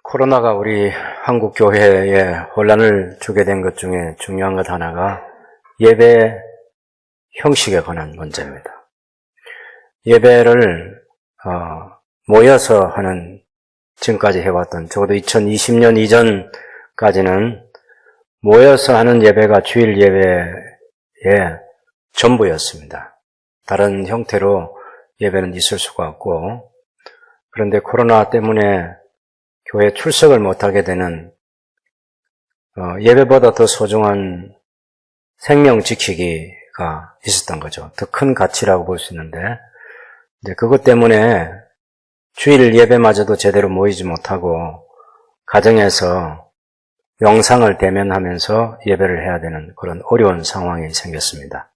코로나가 우리 한국 교회에 혼란을 주게 된 것 중에 중요한 것 하나가 예배 형식에 관한 문제입니다. 예배를 모여서 하는, 지금까지 해왔던, 적어도 2020년 이전까지는 모여서 하는 예배가 주일 예배의 전부였습니다. 다른 형태로 예배는 있을 수가 없고, 그런데 코로나 때문에 교회 출석을 못하게 되는 예배보다 더 소중한 생명 지키기가 있었던 거죠. 더 큰 가치라고 볼 수 있는데, 이제 그것 때문에 주일 예배마저도 제대로 모이지 못하고 가정에서 영상을 대면하면서 예배를 해야 되는 그런 어려운 상황이 생겼습니다.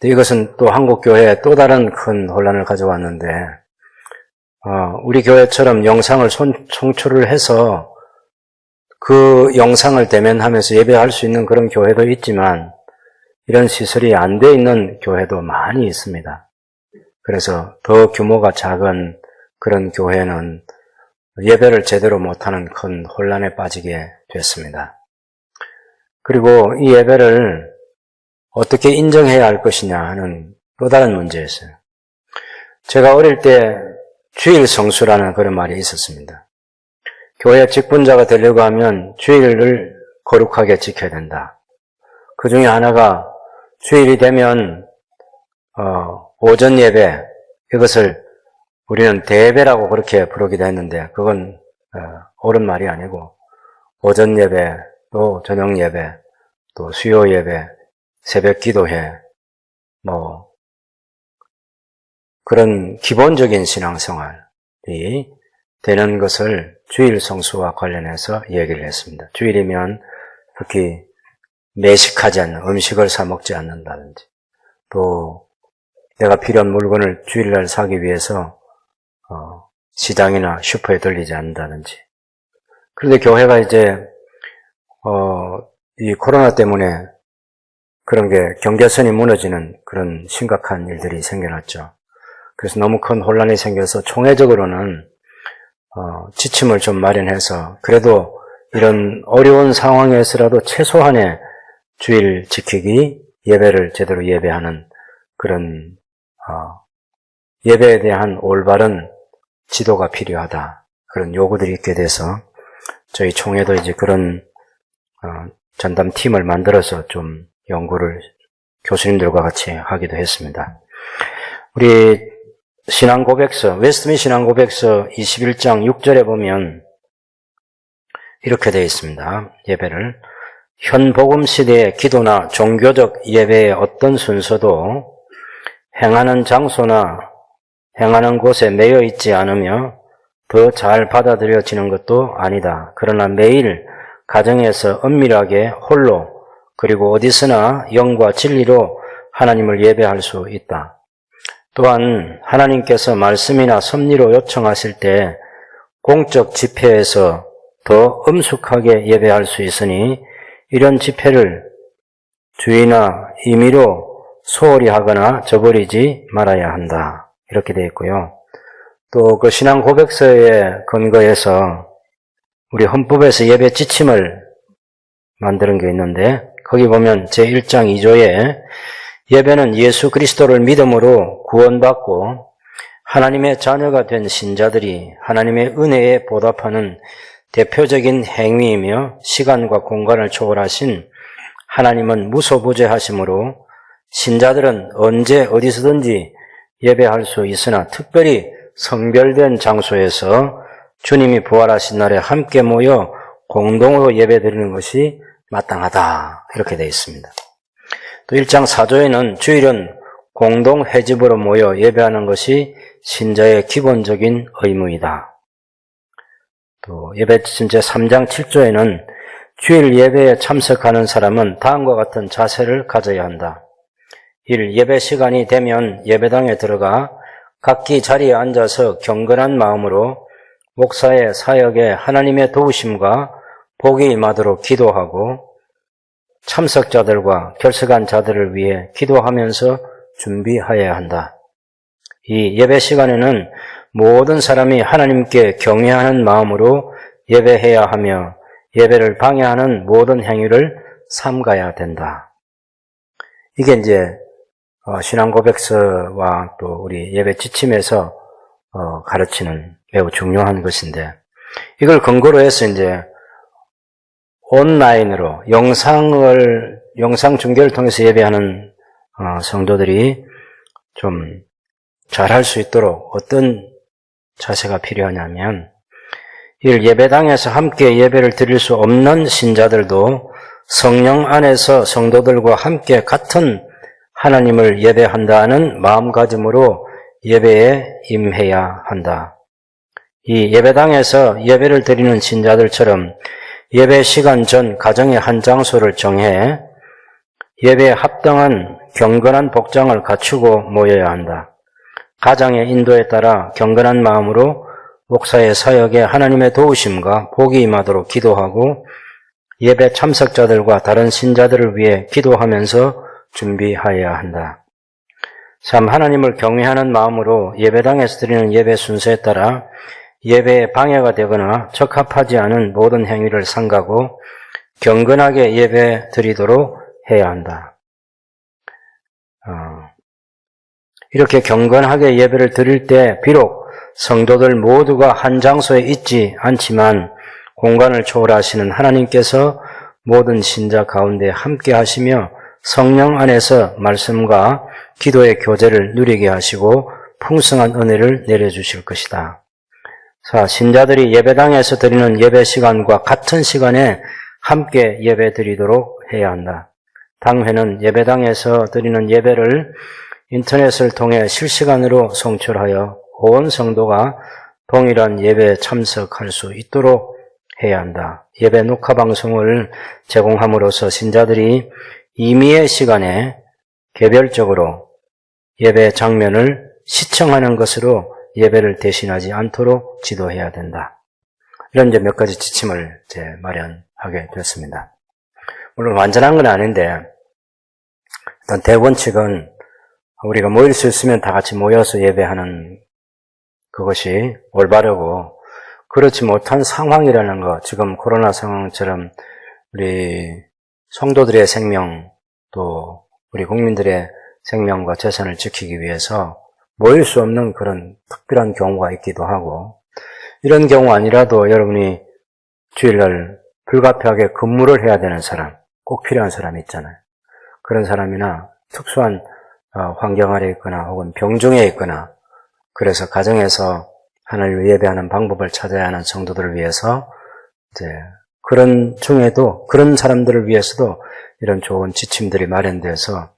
이것은 또 한국 교회에 또 다른 큰 혼란을 가져왔는데, 우리 교회처럼 영상을 송출을 해서 그 영상을 대면하면서 예배할 수 있는 그런 교회도 있지만 이런 시설이 안 돼 있는 교회도 많이 있습니다. 그래서 더 규모가 작은 그런 교회는 예배를 제대로 못하는 큰 혼란에 빠지게 됐습니다. 그리고 이 예배를 어떻게 인정해야 할 것이냐 하는 또 다른 문제였어요. 제가 어릴 때 주일 성수라는 그런 말이 있었습니다. 교회 직분자가 되려고 하면 주일을 거룩하게 지켜야 된다. 그 중에 하나가 주일이 되면 오전 예배, 이것을 우리는 대예배라고 그렇게 부르기도 했는데 그건 옳은 말이 아니고 오전 예배, 또 저녁 예배, 또 수요 예배, 새벽 기도회, 그런 기본적인 신앙생활이 되는 것을 주일 성수와 관련해서 얘기를 했습니다. 주일이면 특히 매식하지 않는, 음식을 사 먹지 않는다든지, 또 내가 필요한 물건을 주일날 사기 위해서 시장이나 슈퍼에 들리지 않는다든지. 그런데 교회가 이제 이 코로나 때문에 그런 게 경계선이 무너지는 그런 심각한 일들이 생겨났죠. 그래서 너무 큰 혼란이 생겨서 총회적으로는 지침을 좀 마련해서 그래도 이런 어려운 상황에서라도 최소한의 주일 지키기, 예배를 제대로 예배하는 그런 예배에 대한 올바른 지도가 필요하다. 그런 요구들이 있게 돼서 저희 총회도 이제 그런 전담팀을 만들어서 좀 연구를 교수님들과 같이 하기도 했습니다. 우리 신앙고백서, 웨스트민 신앙고백서 21장 6절에 보면 이렇게 되어 있습니다. 예배를 현 복음 시대의 기도나 종교적 예배의 어떤 순서도 행하는 장소나 행하는 곳에 매여 있지 않으며 더 잘 받아들여지는 것도 아니다. 그러나 매일 가정에서 은밀하게 홀로 그리고 어디서나 영과 진리로 하나님을 예배할 수 있다. 또한 하나님께서 말씀이나 섭리로 요청하실 때 공적 집회에서 더 엄숙하게 예배할 수 있으니 이런 집회를 주의나 임의로 소홀히 하거나 저버리지 말아야 한다. 이렇게 되어 있고요. 또 그 신앙 고백서에 근거해서 우리 헌법에서 예배 지침을 만드는 게 있는데 거기 보면 제1장 2조에 예배는 예수 그리스도를 믿음으로 구원받고 하나님의 자녀가 된 신자들이 하나님의 은혜에 보답하는 대표적인 행위이며 시간과 공간을 초월하신 하나님은 무소부재하심으로 신자들은 언제 어디서든지 예배할 수 있으나 특별히 성별된 장소에서 주님이 부활하신 날에 함께 모여 공동으로 예배드리는 것이 마땅하다. 이렇게 되어 있습니다. 또 1장 4조에는 주일은 공동 회집으로 모여 예배하는 것이 신자의 기본적인 의무이다. 또 예배 지침 제3장 7조에는 주일 예배에 참석하는 사람은 다음과 같은 자세를 가져야 한다. 1. 예배 시간이 되면 예배당에 들어가 각기 자리에 앉아서 경건한 마음으로 목사의 사역에 하나님의 도우심과 복이 임하도록 기도하고 참석자들과 결석한 자들을 위해 기도하면서 준비하여야 한다. 이 예배 시간에는 모든 사람이 하나님께 경외하는 마음으로 예배해야 하며 예배를 방해하는 모든 행위를 삼가야 된다. 이게 이제 신앙고백서와 또 우리 예배 지침에서 가르치는 매우 중요한 것인데, 이걸 근거로 해서 이제 온라인으로 영상 중계를 통해서 예배하는 성도들이 좀 잘할 수 있도록 어떤 자세가 필요하냐면, 이를 예배당에서 함께 예배를 드릴 수 없는 신자들도 성령 안에서 성도들과 함께 같은 하나님을 예배한다는 마음가짐으로 예배에 임해야 한다. 이 예배당에서 예배를 드리는 신자들처럼 예배 시간 전 가정의 한 장소를 정해 예배에 합당한 경건한 복장을 갖추고 모여야 한다. 가장의 인도에 따라 경건한 마음으로 목사의 사역에 하나님의 도우심과 복이 임하도록 기도하고 예배 참석자들과 다른 신자들을 위해 기도하면서 준비하여야 한다. 3. 하나님을 경외하는 마음으로 예배당에서 드리는 예배 순서에 따라 예배에 방해가 되거나 적합하지 않은 모든 행위를 삼가고 경건하게 예배 드리도록 해야 한다. 이렇게 경건하게 예배를 드릴 때 비록 성도들 모두가 한 장소에 있지 않지만 공간을 초월하시는 하나님께서 모든 신자 가운데 함께 하시며 성령 안에서 말씀과 기도의 교제를 누리게 하시고 풍성한 은혜를 내려주실 것이다. 4. 신자들이 예배당에서 드리는 예배 시간과 같은 시간에 함께 예배 드리도록 해야 한다. 당회는 예배당에서 드리는 예배를 인터넷을 통해 실시간으로 송출하여 온 성도가 동일한 예배에 참석할 수 있도록 해야 한다. 예배 녹화 방송을 제공함으로써 신자들이 임의의 시간에 개별적으로 예배 장면을 시청하는 것으로 예배를 대신하지 않도록 지도해야 된다. 이런 이제 몇 가지 지침을 마련하게 됐습니다. 물론 완전한 건 아닌데, 일단 대원칙은 우리가 모일 수 있으면 다 같이 모여서 예배하는 그것이 올바르고, 그렇지 못한 상황이라는 것, 지금 코로나 상황처럼 우리 성도들의 생명, 또 우리 국민들의 생명과 재산을 지키기 위해서 모일 수 없는 그런 특별한 경우가 있기도 하고, 이런 경우 아니라도 여러분이 주일날 불가피하게 근무를 해야 되는 사람, 꼭 필요한 사람이 있잖아요. 그런 사람이나 특수한 환경 아래 있거나 혹은 병중에 있거나, 그래서 가정에서 하나님을 예배하는 방법을 찾아야 하는 성도들을 위해서 그런 중에도, 그런 사람들을 위해서도 이런 좋은 지침들이 마련돼서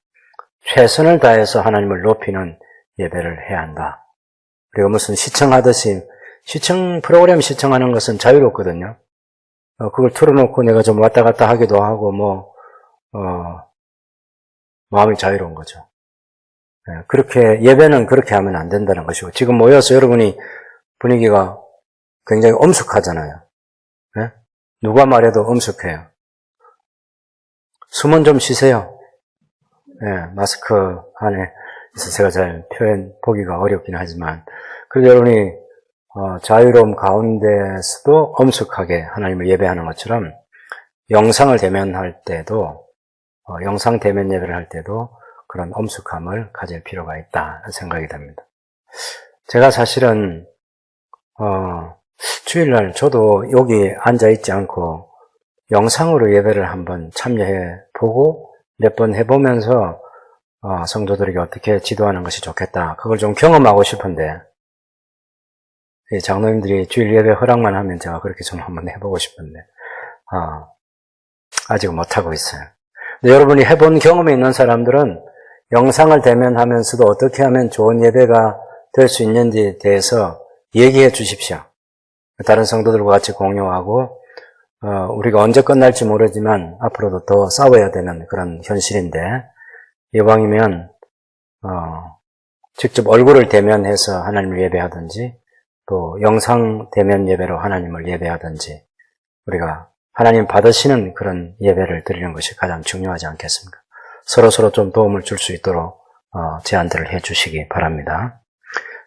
최선을 다해서 하나님을 높이는 예배를 해야 한다. 그리고 무슨 시청하듯이, 프로그램 시청하는 것은 자유롭거든요. 그걸 틀어놓고 내가 좀 왔다 갔다 하기도 하고, 마음이 자유로운 거죠. 그렇게, 예배는 그렇게 하면 안 된다는 것이고, 지금 모여서 여러분이 분위기가 굉장히 엄숙하잖아요. 네? 누가 말해도 엄숙해요. 숨은 좀 쉬세요. 네, 마스크 안에 있어서 제가 잘 보기가 어렵긴 하지만, 그래도 여러분이 자유로움 가운데서도 엄숙하게 하나님을 예배하는 것처럼 영상을 대면할 때도, 영상 대면 예배를 할 때도 그런 엄숙함을 가질 필요가 있다 생각이 됩니다. 제가 사실은 주일날 저도 여기 앉아있지 않고 영상으로 예배를 한번 참여해 보고 몇 번 해보면서 성도들에게 어떻게 지도하는 것이 좋겠다, 그걸 좀 경험하고 싶은데, 장로님들이 주일 예배 허락만 하면 제가 그렇게 좀 한번 해보고 싶은데 아직 못하고 있어요. 근데 여러분이 해본 경험이 있는 사람들은 영상을 대면하면서도 어떻게 하면 좋은 예배가 될 수 있는지에 대해서 얘기해 주십시오. 다른 성도들과 같이 공유하고, 우리가 언제 끝날지 모르지만 앞으로도 더 싸워야 되는 그런 현실인데, 이왕이면 직접 얼굴을 대면해서 하나님을 예배하든지, 또 영상 대면 예배로 하나님을 예배하든지, 우리가 하나님 받으시는 그런 예배를 드리는 것이 가장 중요하지 않겠습니까? 서로 좀 도움을 줄 수 있도록 제안들을 해주시기 바랍니다.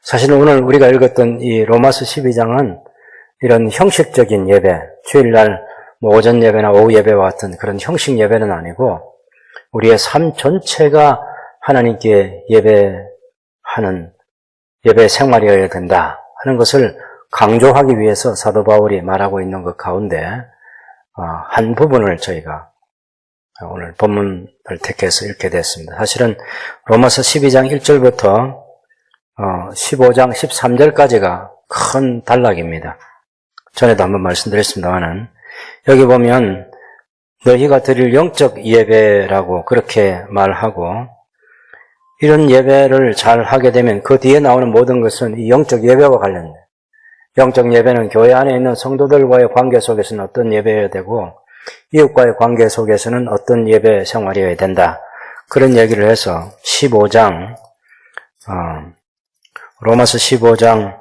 사실 오늘 우리가 읽었던 이 로마서 12장은 이런 형식적인 예배, 주일날 오전 예배나 오후 예배와 같은 그런 형식 예배는 아니고 우리의 삶 전체가 하나님께 예배하는 예배 생활이어야 된다 하는 것을 강조하기 위해서 사도 바울이 말하고 있는 것 가운데 한 부분을 저희가 오늘 본문을 택해서 읽게 됐습니다. 사실은 로마서 12장 1절부터 15장 13절까지가 큰 단락입니다. 전에도 한번 말씀드렸습니다만은 여기 보면 너희가 드릴 영적 예배라고 그렇게 말하고 이런 예배를 잘 하게 되면 그 뒤에 나오는 모든 것은 이 영적 예배와 관련돼요. 영적 예배는 교회 안에 있는 성도들과의 관계 속에서는 어떤 예배여야 되고 이웃과의 관계 속에서는 어떤 예배 생활이어야 된다. 그런 얘기를 해서 15장 로마서 15장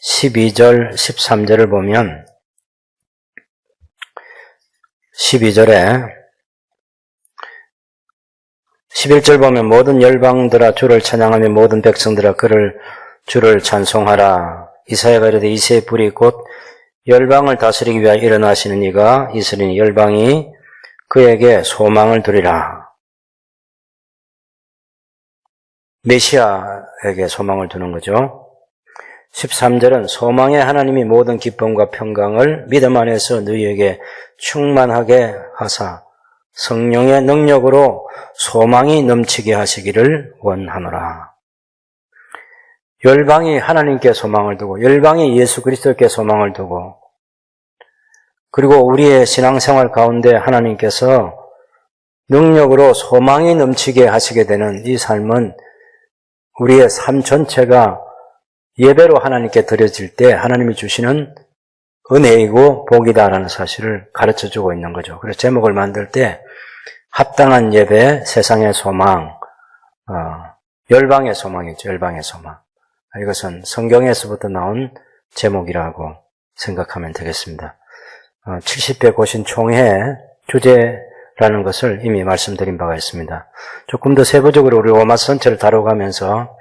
12절 13절을 보면 12절에 11절 보면 모든 열방들아 주를 찬양하며 모든 백성들아 주를 찬송하라. 이사야가 이르되 이새의 뿔이 곧 열방을 다스리기 위하여 일어나시는 이가 이스라엘 열방이 그에게 소망을 두리라. 메시아에게 소망을 두는 거죠. 13절은 소망의 하나님이 모든 기쁨과 평강을 믿음 안에서 너희에게 충만하게 하사 성령의 능력으로 소망이 넘치게 하시기를 원하노라. 열방이 하나님께 소망을 두고 열방이 예수 그리스도께 소망을 두고 그리고 우리의 신앙생활 가운데 하나님께서 능력으로 소망이 넘치게 하시게 되는 이 삶은 우리의 삶 전체가 예배로 하나님께 드려질 때 하나님이 주시는 은혜이고 복이다라는 사실을 가르쳐주고 있는 거죠. 그래서 제목을 만들 때 합당한 예배, 세상의 소망, 열방의 소망이죠. 열방의 소망. 이것은 성경에서부터 나온 제목이라고 생각하면 되겠습니다. 70회 고신 총회 주제라는 것을 이미 말씀드린 바가 있습니다. 조금 더 세부적으로 우리 로마서 전체를 다뤄가면서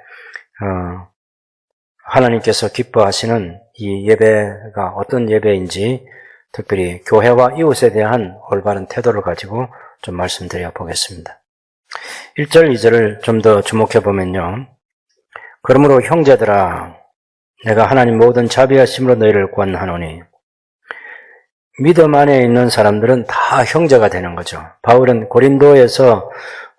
하나님께서 기뻐하시는 이 예배가 어떤 예배인지 특별히 교회와 이웃에 대한 올바른 태도를 가지고 좀 말씀드려 보겠습니다. 1절, 2절을 좀 더 주목해 보면요. 그러므로 형제들아 내가 하나님 모든 자비하심으로 너희를 권하노니 믿음 안에 있는 사람들은 다 형제가 되는 거죠. 바울은 고린도에서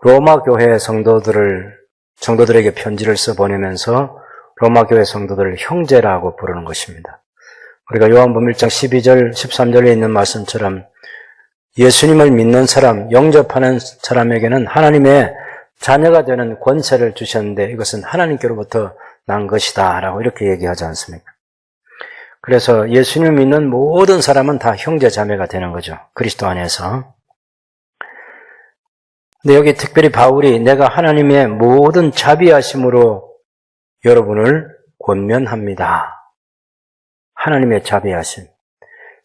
로마 교회 성도들에게 편지를 써 보내면서 로마 교회 성도들을 형제라고 부르는 것입니다. 우리가 요한복음 1장 12절 13절에 있는 말씀처럼 예수님을 믿는 사람, 영접하는 사람에게는 하나님의 자녀가 되는 권세를 주셨는데 이것은 하나님께로부터 난 것이다 라고 이렇게 얘기하지 않습니까? 그래서 예수님을 믿는 모든 사람은 다 형제 자매가 되는 거죠. 그리스도 안에서. 근데 여기 특별히 바울이 내가 하나님의 모든 자비하심으로 여러분을 권면합니다. 하나님의 자비하심.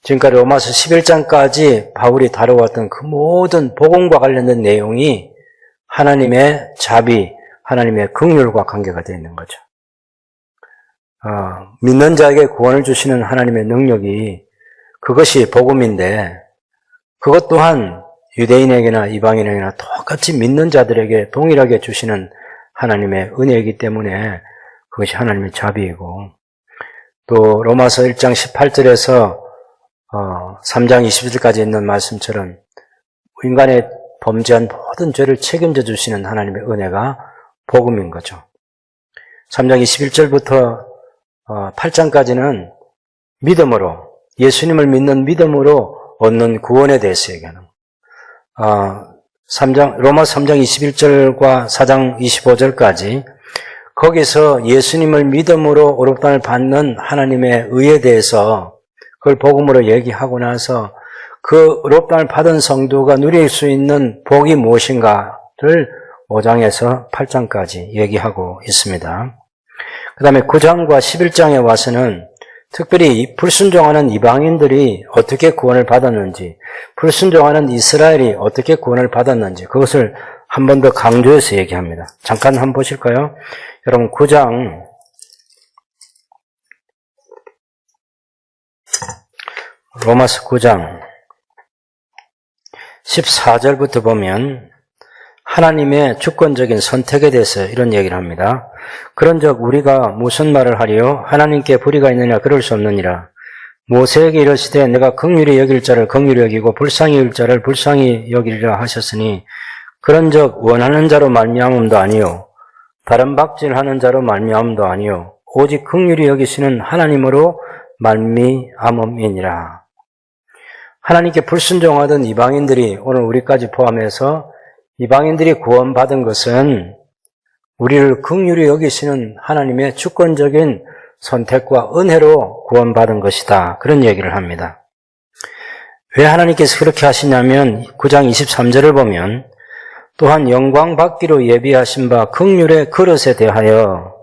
지금까지 로마서 11장까지 바울이 다뤄왔던 그 모든 복음과 관련된 내용이 하나님의 자비, 하나님의 긍휼과 관계가 되어 있는 거죠. 믿는 자에게 구원을 주시는 하나님의 능력이 그것이 복음인데 그것 또한 유대인에게나 이방인에게나 똑같이 믿는 자들에게 동일하게 주시는 하나님의 은혜이기 때문에 그것이 하나님의 자비이고 또 로마서 1장 18절에서 3장 20절까지 있는 말씀처럼 인간의 범죄한 모든 죄를 책임져 주시는 하나님의 은혜가 복음인 거죠. 3장 21절부터 8장까지는 믿음으로 예수님을 믿는 믿음으로 얻는 구원에 대해서 얘기하는 로마 3장 21절과 4장 25절까지 거기서 예수님을 믿음으로 의롭다함을 받는 하나님의 의에 대해서 그걸 복음으로 얘기하고 나서 그 의롭다함을 받은 성도가 누릴 수 있는 복이 무엇인가를 5장에서 8장까지 얘기하고 있습니다. 그 다음에 9장과 11장에 와서는 특별히 불순종하는 이방인들이 어떻게 구원을 받았는지, 불순종하는 이스라엘이 어떻게 구원을 받았는지 그것을 한 번 더 강조해서 얘기합니다. 잠깐 한번 보실까요? 여러분 9장 로마서 9장 14절부터 보면 하나님의 주권적인 선택에 대해서 이런 얘기를 합니다. 그런즉 우리가 무슨 말을 하리요? 하나님께 불의가 있느냐? 그럴 수 없느니라. 모세에게 이르시되 내가 긍휼히 여길 자를 긍휼히 여기고 불쌍히 여길 자를 불쌍히 여기리라 하셨으니 그런즉 원하는 자로 말미암음도 아니요 다른 박질하는 자로 말미암음도 아니요 오직 긍휼히 여기시는 하나님으로 말미암음이니라. 하나님께 불순종하던 이방인들이 오늘 우리까지 포함해서 이방인들이 구원받은 것은 우리를 긍휼히 여기시는 하나님의 주권적인 선택과 은혜로 구원받은 것이다. 그런 얘기를 합니다. 왜 하나님께서 그렇게 하시냐면 9장 23절을 보면 또한 영광 받기로 예비하신 바 긍휼의 그릇에 대하여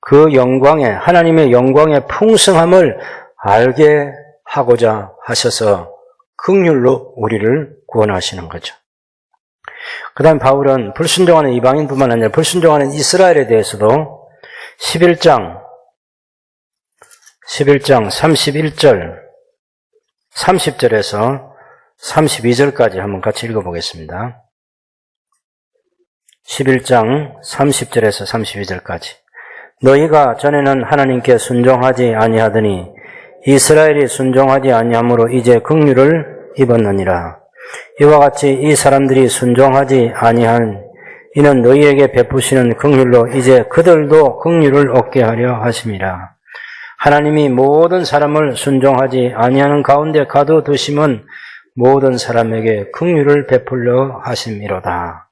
그 영광의 하나님의 영광의 풍성함을 알게 하고자 하셔서 긍휼로 우리를 구원하시는 거죠. 그 다음 바울은 불순종하는 이방인뿐만 아니라 불순종하는 이스라엘에 대해서도 11장 31절 30절에서 32절까지 한번 같이 읽어보겠습니다. 11장 30절에서 32절까지 너희가 전에는 하나님께 순종하지 아니하더니 이스라엘이 순종하지 아니함으로 이제 긍휼을 입었느니라. 이와 같이 이 사람들이 순종하지 아니한 이는 너희에게 베푸시는 긍휼로 이제 그들도 긍휼을 얻게 하려 하심이라. 하나님이 모든 사람을 순종하지 아니하는 가운데 가둬두심은 모든 사람에게 긍휼을 베풀려 하심이로다.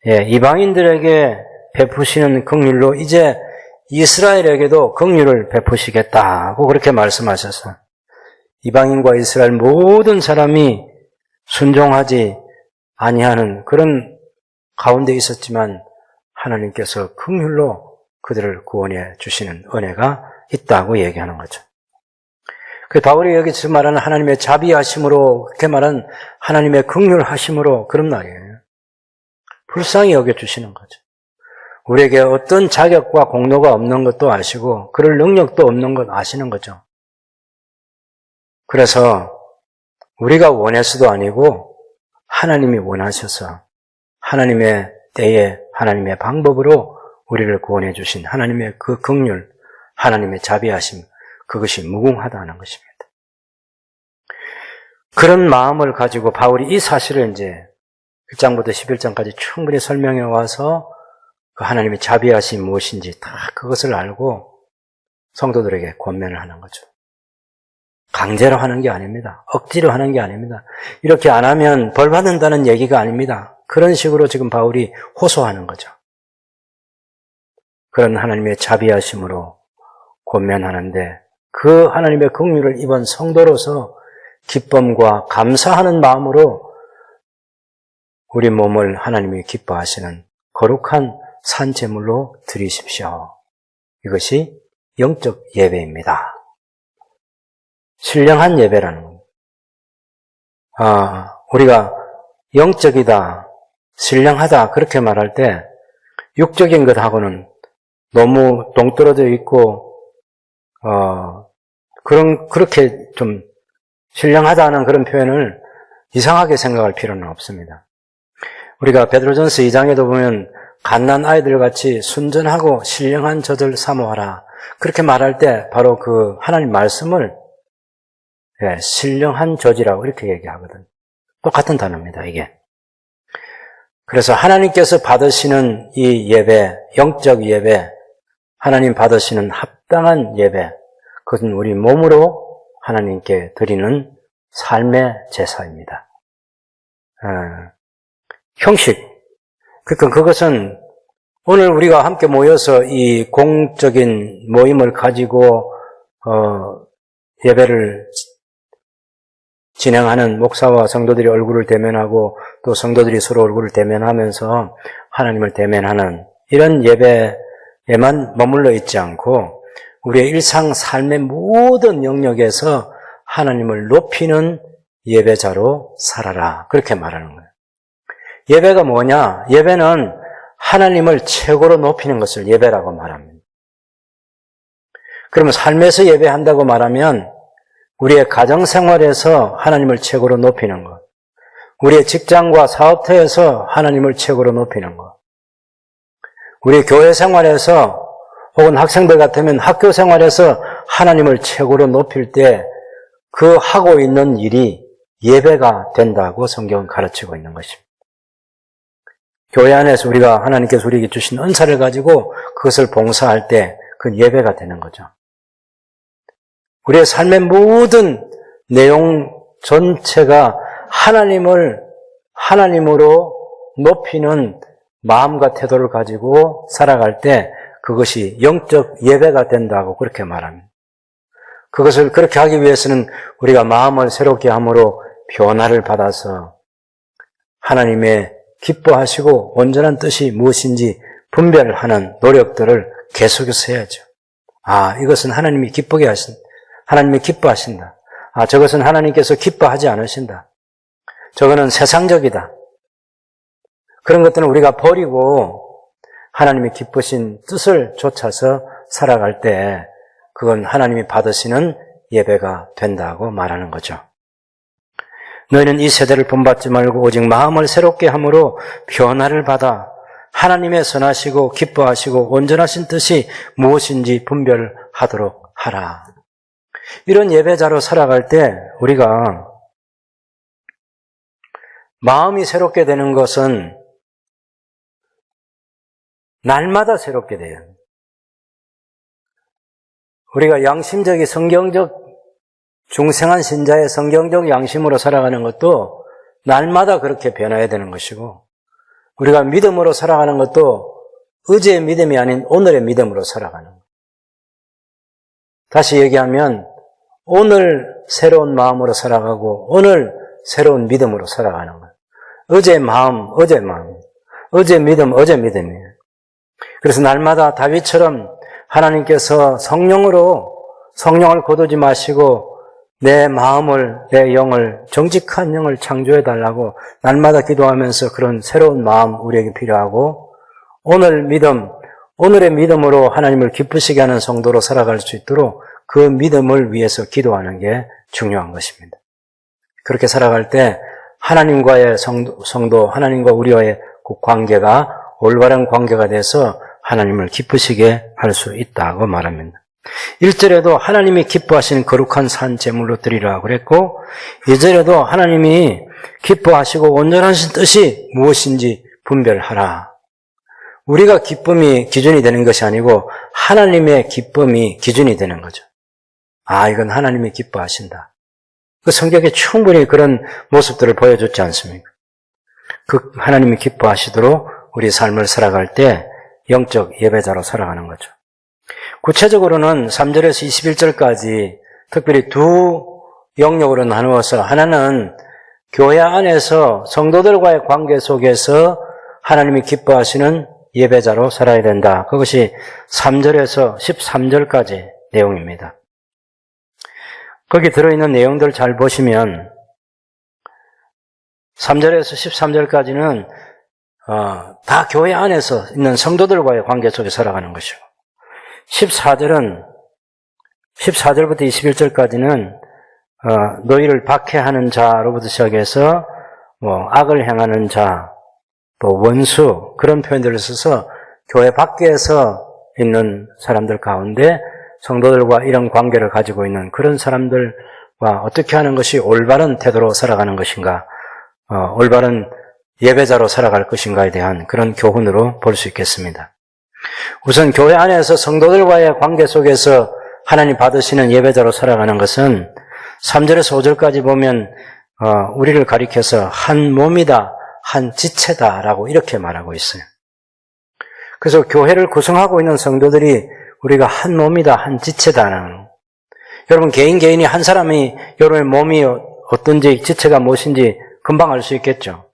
이방인들에게 베푸시는 긍휼로 이제 이스라엘에게도 긍휼을 베푸시겠다고 그렇게 말씀하셔서 이방인과 이스라엘 모든 사람이 순종하지 아니하는 그런 가운데 있었지만 하나님께서 긍휼로 그들을 구원해 주시는 은혜가 있다고 얘기하는 거죠. 그 바울이 여기서 말하는 하나님의 자비하심으로 그렇게 말하는 하나님의 긍휼하심으로 그런 말이에요. 불쌍히 여겨주시는 거죠. 우리에게 어떤 자격과 공로가 없는 것도 아시고 그럴 능력도 없는 것 아시는 거죠. 그래서 우리가 원해서도 아니고 하나님이 원하셔서 하나님의 때에 하나님의 방법으로 우리를 구원해 주신 하나님의 그 긍휼, 하나님의 자비하심, 그것이 무궁하다는 것입니다. 그런 마음을 가지고 바울이 이 사실을 이제 1장부터 11장까지 충분히 설명해 와서 그 하나님의 자비하심이 무엇인지 다 그것을 알고 성도들에게 권면을 하는 거죠. 강제로 하는 게 아닙니다. 억지로 하는 게 아닙니다. 이렇게 안 하면 벌 받는다는 얘기가 아닙니다. 그런 식으로 지금 바울이 호소하는 거죠. 그런 하나님의 자비하심으로 권면하는데 그 하나님의 긍휼을 입은 성도로서 기쁨과 감사하는 마음으로 우리 몸을 하나님이 기뻐하시는 거룩한 산제물로 드리십시오. 이것이 영적 예배입니다. 신령한 예배라는 겁니다. 우리가 영적이다, 신령하다 그렇게 말할 때 육적인 것하고는 너무 동떨어져 있고 그렇게 좀 신령하다는 그런 표현을 이상하게 생각할 필요는 없습니다. 우리가 베드로전서 2장에도 보면 갓난 아이들 같이 순전하고 신령한 젖을 사모하라 그렇게 말할 때 바로 그 하나님 말씀을 신령한 젖이라고 이렇게 얘기하거든요. 똑같은 단어입니다, 이게. 그래서 하나님께서 받으시는 이 예배, 영적 예배, 하나님 받으시는 합당한 예배, 그것은 우리 몸으로 하나님께 드리는 삶의 제사입니다. 형식. 그러니까 그것은 오늘 우리가 함께 모여서 이 공적인 모임을 가지고 예배를 진행하는 목사와 성도들이 얼굴을 대면하고 또 성도들이 서로 얼굴을 대면하면서 하나님을 대면하는 이런 예배에만 머물러 있지 않고 우리의 일상 삶의 모든 영역에서 하나님을 높이는 예배자로 살아라. 그렇게 말하는 거예요. 예배가 뭐냐? 예배는 하나님을 최고로 높이는 것을 예배라고 말합니다. 그러면 삶에서 예배한다고 말하면 우리의 가정생활에서 하나님을 최고로 높이는 것, 우리의 직장과 사업터에서 하나님을 최고로 높이는 것, 우리 교회 생활에서 혹은 학생들 같으면 학교 생활에서 하나님을 최고로 높일 때 그 하고 있는 일이 예배가 된다고 성경은 가르치고 있는 것입니다. 교회 안에서 우리가 하나님께서 우리에게 주신 은사를 가지고 그것을 봉사할 때 그 예배가 되는 거죠. 우리의 삶의 모든 내용 전체가 하나님으로 높이는 마음과 태도를 가지고 살아갈 때 그것이 영적 예배가 된다고 그렇게 말합니다. 그것을 그렇게 하기 위해서는 우리가 마음을 새롭게 함으로 변화를 받아서 하나님의 기뻐하시고 온전한 뜻이 무엇인지 분별하는 노력들을 계속해서 해야죠. 이것은 하나님이 하나님이 기뻐하신다. 저것은 하나님께서 기뻐하지 않으신다. 저거는 세상적이다. 그런 것들은 우리가 버리고 하나님이 기쁘신 뜻을 쫓아서 살아갈 때 그건 하나님이 받으시는 예배가 된다고 말하는 거죠. 너희는 이 세대를 본받지 말고 오직 마음을 새롭게 함으로 변화를 받아 하나님의 선하시고 기뻐하시고 온전하신 뜻이 무엇인지 분별하도록 하라. 이런 예배자로 살아갈 때 우리가 마음이 새롭게 되는 것은 날마다 새롭게 돼요. 우리가 양심적이 성경적 중생한 신자의 성경적 양심으로 살아가는 것도 날마다 그렇게 변화해야 되는 것이고, 우리가 믿음으로 살아가는 것도 어제의 믿음이 아닌 오늘의 믿음으로 살아가는 것. 다시 얘기하면 오늘 새로운 마음으로 살아가고 오늘 새로운 믿음으로 살아가는 것. 어제 마음, 어제 마음. 어제 믿음, 어제 믿음이에요. 그래서 날마다 다윗처럼 하나님께서 성령을 거두지 마시고 내 마음을, 내 영을, 정직한 영을 창조해달라고 날마다 기도하면서 그런 새로운 마음 우리에게 필요하고, 오늘의 믿음으로 하나님을 기쁘시게 하는 성도로 살아갈 수 있도록 그 믿음을 위해서 기도하는 게 중요한 것입니다. 그렇게 살아갈 때 하나님과의 성도, 하나님과 우리와의 그 관계가 올바른 관계가 돼서 하나님을 기쁘시게 할 수 있다고 말합니다. 1절에도 하나님이 기뻐하시는 거룩한 산 제물로 드리라고 그랬고, 2절에도 하나님이 기뻐하시고 온전하신 뜻이 무엇인지 분별하라. 우리가 기쁨이 기준이 되는 것이 아니고 하나님의 기쁨이 기준이 되는 거죠. 이건 하나님이 기뻐하신다. 그 성경에 충분히 그런 모습들을 보여줬지 않습니까? 그 하나님이 기뻐하시도록 우리 삶을 살아갈 때 영적 예배자로 살아가는 거죠. 구체적으로는 3절에서 21절까지 특별히 두 영역으로 나누어서, 하나는 교회 안에서 성도들과의 관계 속에서 하나님이 기뻐하시는 예배자로 살아야 된다. 그것이 3절에서 13절까지 내용입니다. 거기 들어있는 내용들 잘 보시면 3절에서 13절까지는 다 교회 안에서 있는 성도들과의 관계 속에 살아가는 것이고, 14절부터 21절까지는 너희를 박해하는 자로부터 시작해서 악을 행하는 자, 또 원수, 그런 표현들을 써서 교회 밖에서 있는 사람들 가운데 성도들과 이런 관계를 가지고 있는 그런 사람들과 어떻게 하는 것이 올바른 태도로 살아가는 것인가, 올바른 예배자로 살아갈 것인가에 대한 그런 교훈으로 볼 수 있겠습니다. 우선 교회 안에서 성도들과의 관계 속에서 하나님 받으시는 예배자로 살아가는 것은 3절에서 5절까지 보면 우리를 가리켜서 한 몸이다, 한 지체다라고 이렇게 말하고 있어요. 그래서 교회를 구성하고 있는 성도들이 우리가 한 몸이다, 한 지체다라는, 여러분 개인이 한 사람이 여러분의 몸이 어떤지, 지체가 무엇인지 금방 알 수 있겠죠.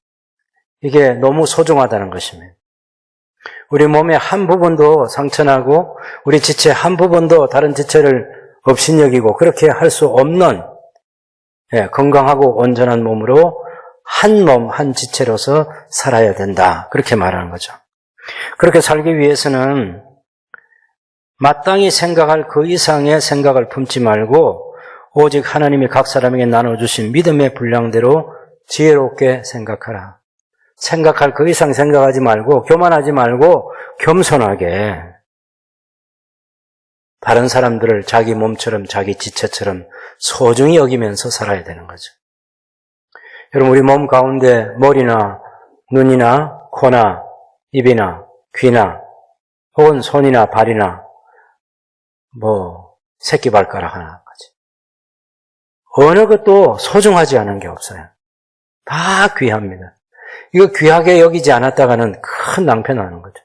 이게 너무 소중하다는 것입니다. 우리 몸의 한 부분도 상처나고 우리 지체 한 부분도 다른 지체를 업신여기고 그렇게 할 수 없는 건강하고 온전한 몸으로 한 몸, 한 지체로서 살아야 된다. 그렇게 말하는 거죠. 그렇게 살기 위해서는 마땅히 생각할 그 이상의 생각을 품지 말고 오직 하나님이 각 사람에게 나눠주신 믿음의 분량대로 지혜롭게 생각하라. 생각할 그 이상 생각하지 말고 교만하지 말고 겸손하게 다른 사람들을 자기 몸처럼 자기 지체처럼 소중히 여기면서 살아야 되는 거죠. 여러분, 우리 몸 가운데 머리나 눈이나 코나 입이나 귀나 혹은 손이나 발이나 새끼발가락 하나까지 어느 것도 소중하지 않은 게 없어요. 다 귀합니다. 이거 귀하게 여기지 않았다가는 큰 낭패 나는 거죠.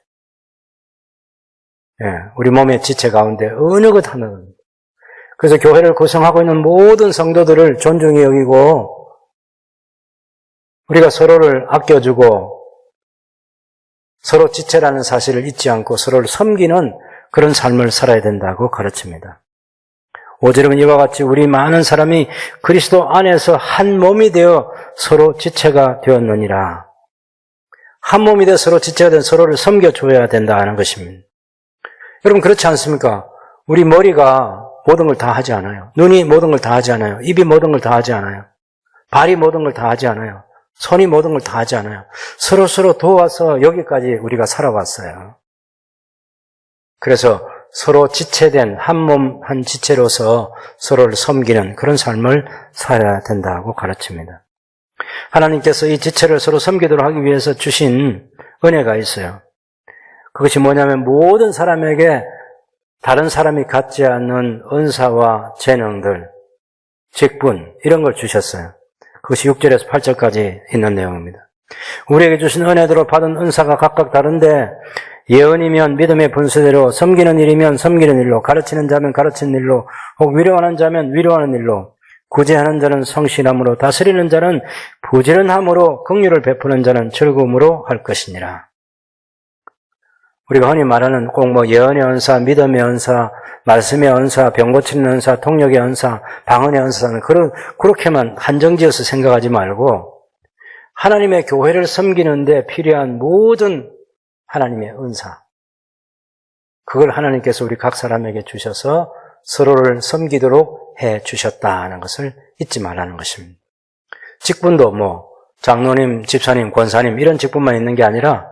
예, 우리 몸의 지체 가운데 어느 것 하나는. 그래서 교회를 구성하고 있는 모든 성도들을 존중히 여기고 우리가 서로를 아껴주고 서로 지체라는 사실을 잊지 않고 서로를 섬기는 그런 삶을 살아야 된다고 가르칩니다. 5절은 이와 같이 우리 많은 사람이 그리스도 안에서 한 몸이 되어 서로 지체가 되었느니라. 한 몸이 되어 서로 지체가 된 서로를 섬겨줘야 된다는 것입니다. 여러분, 그렇지 않습니까? 우리 머리가 모든 걸 다 하지 않아요. 눈이 모든 걸 다 하지 않아요. 입이 모든 걸 다 하지 않아요. 발이 모든 걸 다 하지 않아요. 손이 모든 걸 다 하지 않아요. 서로 도와서 여기까지 우리가 살아왔어요. 그래서 서로 지체된 한 몸, 한 지체로서 서로를 섬기는 그런 삶을 살아야 된다고 가르칩니다. 하나님께서 이 지체를 서로 섬기도록 하기 위해서 주신 은혜가 있어요. 그것이 뭐냐면 모든 사람에게 다른 사람이 갖지 않는 은사와 재능들, 직분 이런 걸 주셨어요. 그것이 6절에서 8절까지 있는 내용입니다. 우리에게 주신 은혜대로 받은 은사가 각각 다른데 예언이면 믿음의 분수대로, 섬기는 일이면 섬기는 일로, 가르치는 자면 가르치는 일로, 혹 위로하는 자면 위로하는 일로, 구제하는 자는 성실함으로, 다스리는 자는 부지런함으로, 긍휼을 베푸는 자는 즐거움으로 할 것이니라. 우리가 흔히 말하는 꼭 예언의 은사, 믿음의 은사, 말씀의 은사, 병 고치는 은사, 통역의 은사, 방언의 은사는 그렇게만 한정지어서 생각하지 말고 하나님의 교회를 섬기는데 필요한 모든 하나님의 은사, 그걸 하나님께서 우리 각 사람에게 주셔서 서로를 섬기도록 해 주셨다는 것을 잊지 말라는 것입니다. 직분도 장로님, 집사님, 권사님 이런 직분만 있는 게 아니라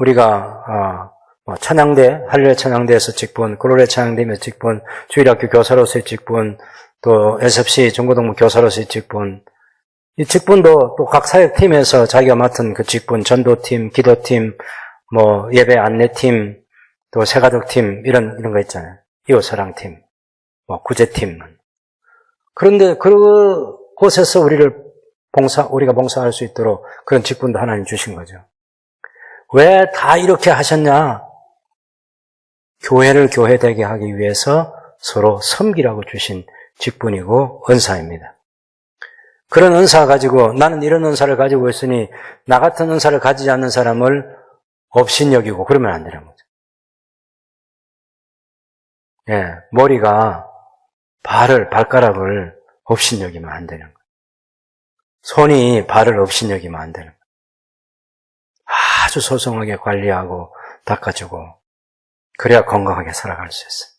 우리가 찬양대, 할례 찬양대에서 직분, 그로레 찬양대에서 직분, 주일학교 교사로서의 직분, 또 SFC 중고등부 교사로서의 직분, 이 직분도 또 각 사역팀에서 자기가 맡은 그 직분, 전도팀, 기도팀, 예배 안내팀, 또 새가족팀, 이런 거 있잖아요. 이웃사랑팀, 구제팀. 그런데 그곳에서 우리가 봉사할 수 있도록 그런 직분도 하나님 주신 거죠. 왜 다 이렇게 하셨냐? 교회를 교회되게 하기 위해서 서로 섬기라고 주신 직분이고 은사입니다. 그런 은사 가지고 나는 이런 은사를 가지고 있으니 나 같은 은사를 가지지 않는 사람을 업신여기고 그러면 안 되는 거죠. 예, 머리가 발가락을 업신여기면 안 되는 거예요. 손이 발을 업신여기면 안 되는 거예요. 아주 소중하게 관리하고 닦아주고 그래야 건강하게 살아갈 수 있어요.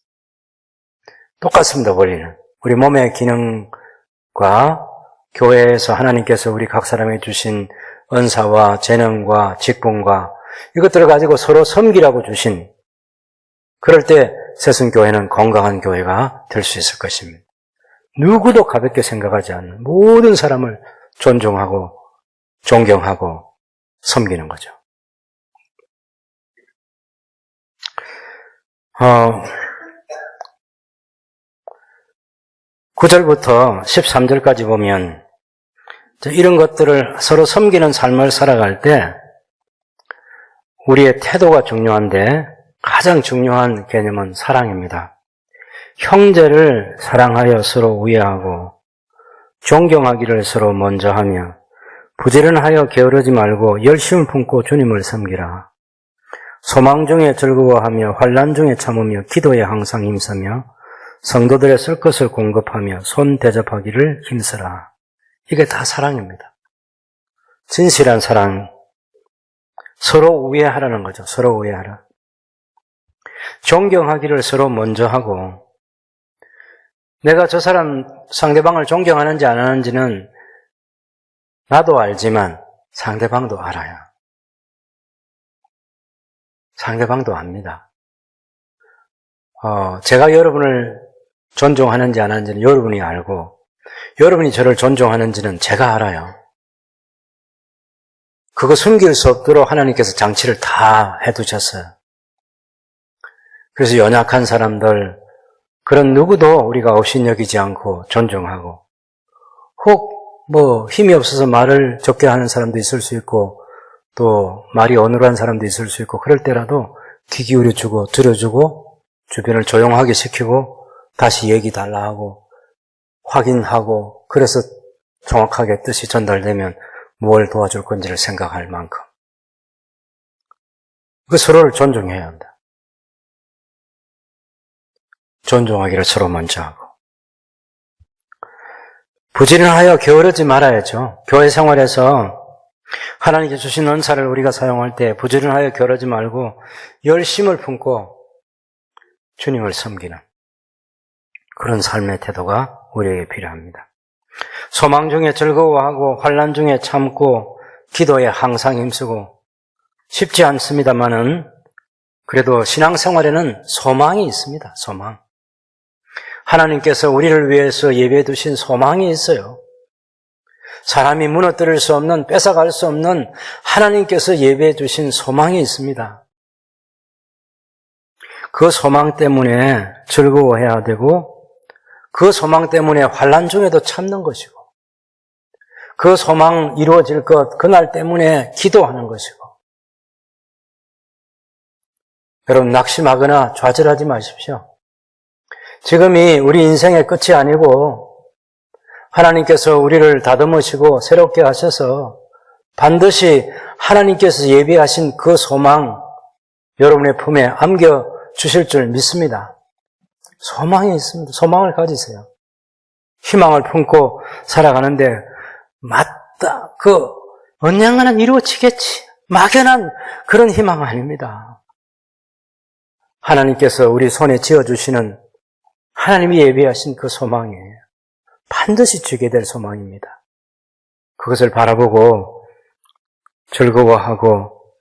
똑같습니다, 원리는. 우리 몸의 기능과 교회에서 하나님께서 우리 각 사람에게 주신 은사와 재능과 직분과 이것들을 가지고 서로 섬기라고 주신, 그럴 때 새순교회는 건강한 교회가 될 수 있을 것입니다. 누구도 가볍게 생각하지 않는 모든 사람을 존중하고 존경하고 섬기는 거죠. 9절부터 13절까지 보면 이런 것들을 서로 섬기는 삶을 살아갈 때 우리의 태도가 중요한데 가장 중요한 개념은 사랑입니다. 형제를 사랑하여 서로 우애하고 존경하기를 서로 먼저 하며 부지런하여 게으르지 말고 열심 품고 주님을 섬기라. 소망 중에 즐거워하며 환난 중에 참으며 기도에 항상 힘쓰며 성도들의 쓸 것을 공급하며 손 대접하기를 힘쓰라. 이게 다 사랑입니다. 진실한 사랑. 서로 우애하라는 거죠. 서로 우애하라. 존경하기를 서로 먼저 하고 내가 저 사람 상대방을 존경하는지 안 하는지는 나도 알지만 상대방도 알아요. 상대방도 압니다. 제가 여러분을 존중하는지 안 하는지는 여러분이 알고, 여러분이 저를 존중하는지는 제가 알아요. 그거 숨길 수 없도록 하나님께서 장치를 다 해두셨어요. 그래서 연약한 사람들, 그런 누구도 우리가 업신여기지 않고 존중하고, 혹 힘이 없어서 말을 적게 하는 사람도 있을 수 있고, 또 말이 어눌한 사람도 있을 수 있고, 그럴 때라도 귀 기울여주고 들어주고 주변을 조용하게 시키고 다시 얘기 달라 하고 확인하고, 그래서 정확하게 뜻이 전달되면 뭘 도와줄 건지를 생각할 만큼 그 서로를 존중해야 한다. 존중하기를 서로 먼저 하고, 부지런하여 게으르지 말아야죠. 교회 생활에서 하나님께 주신 은사를 우리가 사용할 때 부지런하여 게으르지 말고 열심을 품고 주님을 섬기는 그런 삶의 태도가 우리에게 필요합니다. 소망 중에 즐거워하고 환난 중에 참고 기도에 항상 힘쓰고, 쉽지 않습니다만은 그래도 신앙생활에는 소망이 있습니다. 소망. 하나님께서 우리를 위해서 예배해 두신 소망이 있어요. 사람이 무너뜨릴 수 없는, 뺏어갈 수 없는 하나님께서 예배해 주신 소망이 있습니다. 그 소망 때문에 즐거워해야 되고, 그 소망 때문에 환난 중에도 참는 것이고, 그 소망 이루어질 것, 그날 때문에 기도하는 것이고. 여러분, 낙심하거나 좌절하지 마십시오. 지금이 우리 인생의 끝이 아니고 하나님께서 우리를 다듬으시고 새롭게 하셔서 반드시 하나님께서 예비하신 그 소망 여러분의 품에 안겨주실 줄 믿습니다. 소망이 있습니다. 소망을 가지세요. 희망을 품고 살아가는데 맞다, 언젠가는 이루어지겠지, 막연한 그런 희망 아닙니다. 하나님께서 우리 손에 쥐어주시는, 하나님이 예비하신 그 소망이에요. 반드시 주게 될 소망입니다. 그것을 바라보고 즐거워하고,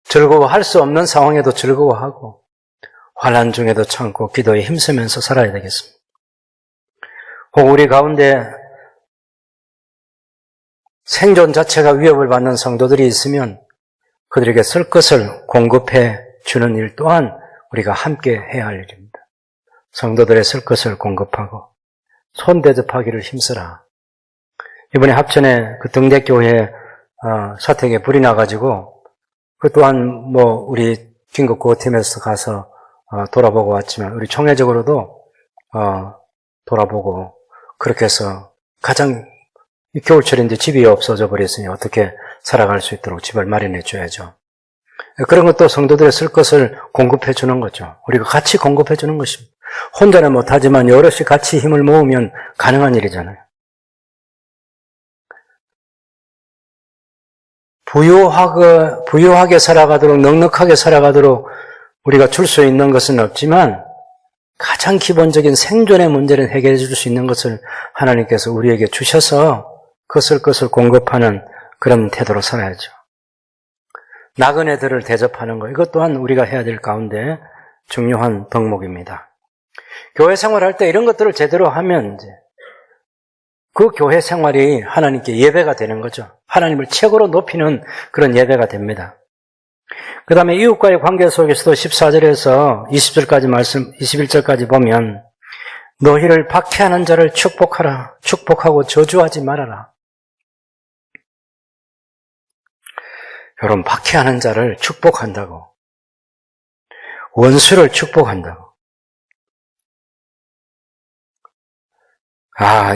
즐거워할 수 없는 상황에도 즐거워하고 환난 중에도 참고 기도에 힘쓰면서 살아야 되겠습니다. 혹 우리 가운데 생존 자체가 위협을 받는 성도들이 있으면 그들에게 쓸 것을 공급해 주는 일 또한 우리가 함께 해야 할 일입니다. 성도들의 쓸 것을 공급하고 손 대접하기를 힘쓰라. 이번에 합천에 그 등대교회 사택에 불이 나가지고, 그 또한 우리 긴급 구호팀에서 가서 돌아보고 왔지만, 우리 총회적으로도 돌아보고, 그렇게 해서 가장 겨울철인데 집이 없어져 버렸으니 어떻게 살아갈 수 있도록 집을 마련해 줘야죠. 그런 것도 성도들의 쓸 것을 공급해 주는 거죠. 우리가 같이 공급해 주는 것입니다. 혼자는 못하지만 여럿이 같이 힘을 모으면 가능한 일이잖아요. 부유하게 살아가도록, 넉넉하게 살아가도록 우리가 줄 수 있는 것은 없지만 가장 기본적인 생존의 문제를 해결해 줄 수 있는 것을 하나님께서 우리에게 주셔서 그 쓸 것을 공급하는 그런 태도로 살아야죠. 나그네들을 대접하는 것, 이것 또한 우리가 해야 될 가운데 중요한 덕목입니다. 교회 생활할 때 이런 것들을 제대로 하면 이제 그 교회 생활이 하나님께 예배가 되는 거죠. 하나님을 최고로 높이는 그런 예배가 됩니다. 그 다음에 이웃과의 관계 속에서도 14절에서 21절까지 보면 너희를 박해하는 자를 축복하라. 축복하고 저주하지 말아라. 여러분, 박해하는 자를 축복한다고, 원수를 축복한다고,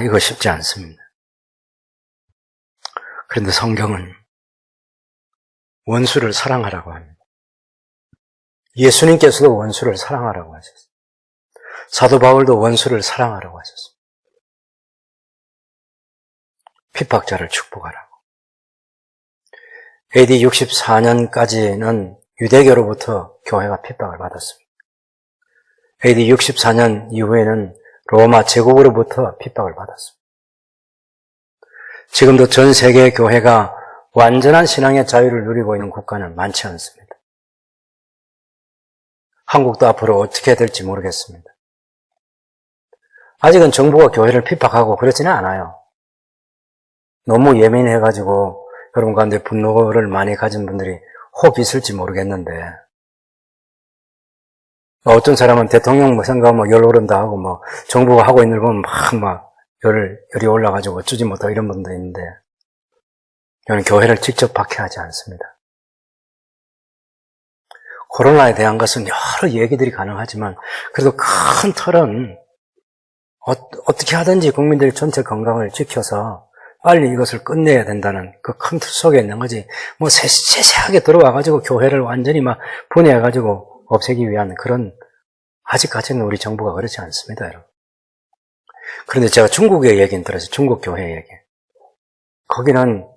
이거 쉽지 않습니다. 그런데 성경은 원수를 사랑하라고 합니다. 예수님께서도 원수를 사랑하라고 하셨어요. 사도 바울도 원수를 사랑하라고 하셨어요. 핍박자를 축복하라고. AD 64년까지는 유대교로부터 교회가 핍박을 받았습니다. AD 64년 이후에는 로마 제국으로부터 핍박을 받았습니다. 지금도 전 세계 교회가 완전한 신앙의 자유를 누리고 있는 국가는 많지 않습니다. 한국도 앞으로 어떻게 될지 모르겠습니다. 아직은 정부가 교회를 핍박하고 그러지는 않아요. 너무 예민해가지고 여러분 가운데 분노를 많이 가진 분들이 혹 있을지 모르겠는데, 어떤 사람은 대통령 생각하면 열 오른다 하고, 정부가 하고 있는 걸 보면 열이 올라가지고 어쩌지 못하고 이런 분도 있는데, 저는 교회를 직접 박해하지 않습니다. 코로나에 대한 것은 여러 얘기들이 가능하지만, 그래도 큰 틀은 어떻게 하든지 국민들의 전체 건강을 지켜서 빨리 이것을 끝내야 된다는 그 큰 틀 속에 있는 거지, 세세하게 들어와가지고 교회를 완전히 분해해가지고 없애기 위한 그런, 아직까지는 우리 정부가 그렇지 않습니다, 여러분. 그런데 제가 중국의 얘기는 들었어요. 중국 교회 얘기. 거기는,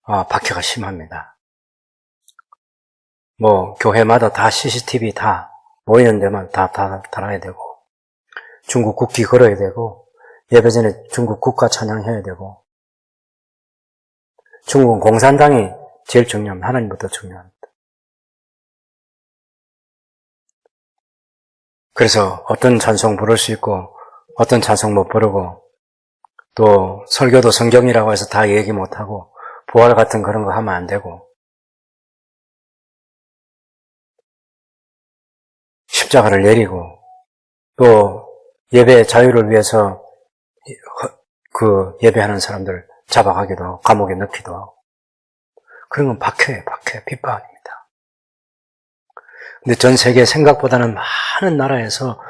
박해가 심합니다. 교회마다 다 CCTV 다 모이는 데만 다 달아야 되고, 중국 국기 걸어야 되고, 예배 전에 중국 국가 찬양해야 되고, 중국은 공산당이 제일 중요합니다. 하나님부터 중요합니다. 그래서 어떤 찬송 부를 수 있고, 어떤 찬송 못 부르고, 또 설교도 성경이라고 해서 다 얘기 못하고, 부활 같은 그런 거 하면 안 되고, 십자가를 내리고, 또 예배 자유를 위해서 그 예배하는 사람들 잡아가기도 하고 감옥에 넣기도 하고, 그런 건 박해, 핍박입니다. 근데 전 세계 생각보다는 많은 나라에서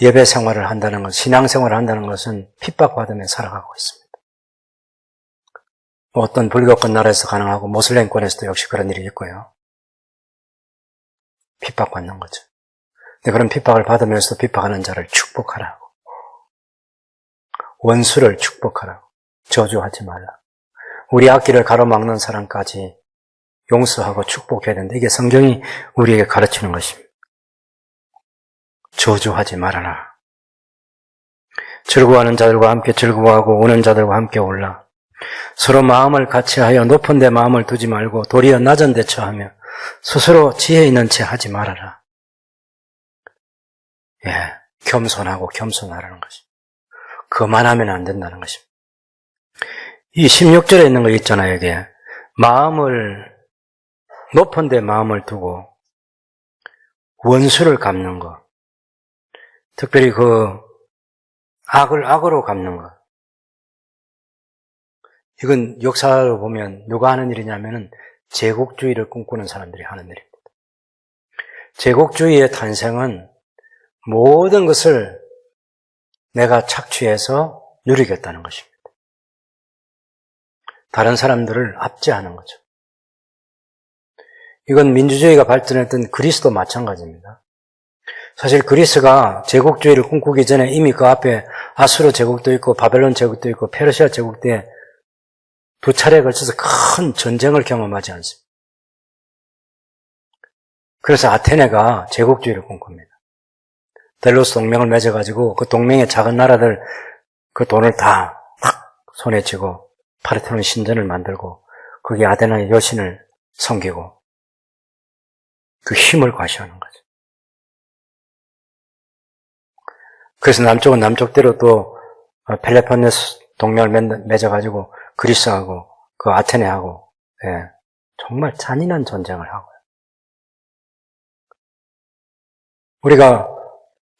예배 생활을 한다는 것, 신앙 생활을 한다는 것은 핍박받으며 살아가고 있습니다. 어떤 불교권 나라에서 가능하고 모슬렘권에서도 역시 그런 일이 있고요. 핍박받는 거죠. 근데 그런 핍박을 받으면서도 핍박하는 자를 축복하라고, 원수를 축복하라고, 저주하지 말라. 우리 앞길을 가로막는 사람까지 용서하고 축복해야 되는데, 이게 성경이 우리에게 가르치는 것입니다. 저주하지 말아라. 즐거워하는 자들과 함께 즐거워하고 우는 자들과 함께 올라. 서로 마음을 같이하여 높은 데 마음을 두지 말고 도리어 낮은 데 처하며 스스로 지혜 있는 채 하지 말아라. 겸손하고 겸손하라는 것입니다. 그만하면 안 된다는 것입니다. 이 16절에 있는 거 있잖아요, 이게. 높은 데 마음을 두고 원수를 갚는 거. 특별히 악을 악으로 갚는 것. 이건 역사로 보면 누가 하는 일이냐면은 제국주의를 꿈꾸는 사람들이 하는 일입니다. 제국주의의 탄생은 모든 것을 내가 착취해서 누리겠다는 것입니다. 다른 사람들을 압제하는 거죠. 이건 민주주의가 발전했던 그리스도 마찬가지입니다. 사실 그리스가 제국주의를 꿈꾸기 전에 이미 그 앞에 아수르 제국도 있고 바벨론 제국도 있고 페르시아 제국 때 두 차례에 걸쳐서 큰 전쟁을 경험하지 않습니다. 그래서 아테네가 제국주의를 꿈꿉니다. 델로스 동맹을 맺어가지고 그 동맹의 작은 나라들 그 돈을 다 손에 쥐고 파르테논 신전을 만들고 거기 아테나의 여신을 섬기고 그 힘을 과시하는 거죠. 그래서 남쪽은 남쪽대로 또 펠레폰네스 동맹을 맺어가지고 그리스하고 그 아테네하고 정말 잔인한 전쟁을 하고요. 우리가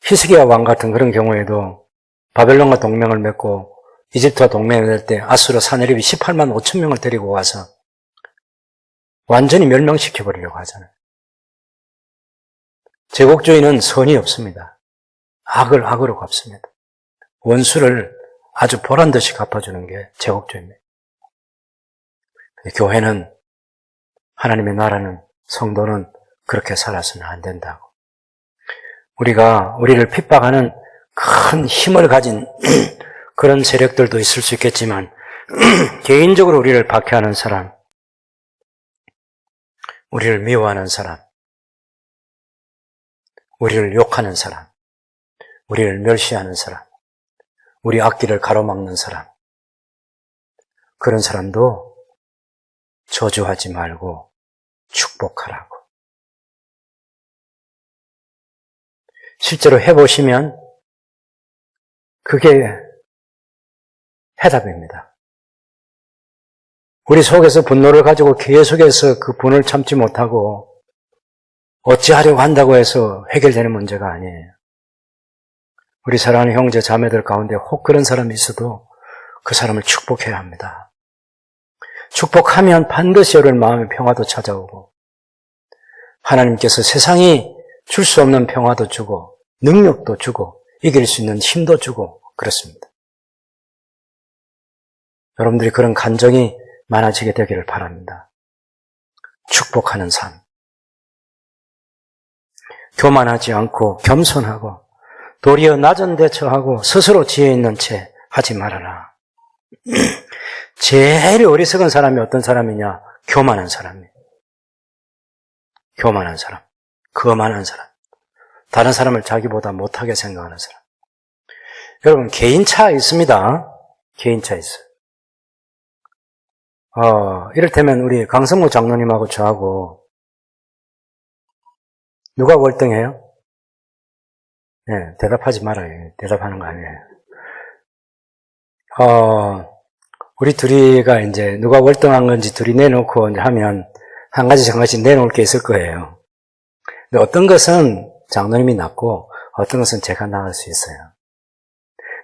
히스기야 왕 같은 그런 경우에도 바벨론과 동맹을 맺고 이집트와 동맹을 맺을 때 아수르 사내립이 18만 5천 명을 데리고 와서 완전히 멸망시켜버리려고 하잖아요. 제국주의는 선이 없습니다. 악을 악으로 갚습니다. 원수를 아주 보란듯이 갚아주는 게 제국주의입니다. 교회는, 하나님의 나라는, 성도는 그렇게 살아서는 안 된다고. 우리를 핍박하는 큰 힘을 가진 그런 세력들도 있을 수 있겠지만 개인적으로 우리를 박해하는 사람, 우리를 미워하는 사람, 우리를 욕하는 사람, 우리를 멸시하는 사람, 우리 앞길을 가로막는 사람, 그런 사람도 저주하지 말고 축복하라고. 실제로 해보시면 그게 해답입니다. 우리 속에서 분노를 가지고 계속해서 그 분을 참지 못하고 어찌하려고 한다고 해서 해결되는 문제가 아니에요. 우리 사랑하는 형제 자매들 가운데 혹 그런 사람이 있어도 그 사람을 축복해야 합니다. 축복하면 반드시 여러분 마음의 평화도 찾아오고 하나님께서 세상이 줄 수 없는 평화도 주고 능력도 주고 이길 수 있는 힘도 주고 그렇습니다. 여러분들이 그런 간정이 많아지게 되기를 바랍니다. 축복하는 삶. 교만하지 않고 겸손하고 도리어 낮은 대처하고 스스로 지혜 있는 채 하지 말아라. 제일 어리석은 사람이 어떤 사람이냐? 교만한 사람이에요. 교만한 사람, 거만한 사람, 다른 사람을 자기보다 못하게 생각하는 사람. 여러분, 개인차 있습니다. 개인차 있어요. 이를테면 우리 강성모 장로님하고 저하고 누가 월등해요? 네, 대답하지 말아요. 대답하는 거 아니에요. 우리 둘이가 이제 누가 월등한 건지 둘이 내놓고 이제 하면 한 가지씩 내놓을 게 있을 거예요. 근데 어떤 것은 장로님이 낫고 어떤 것은 제가 나을 수 있어요.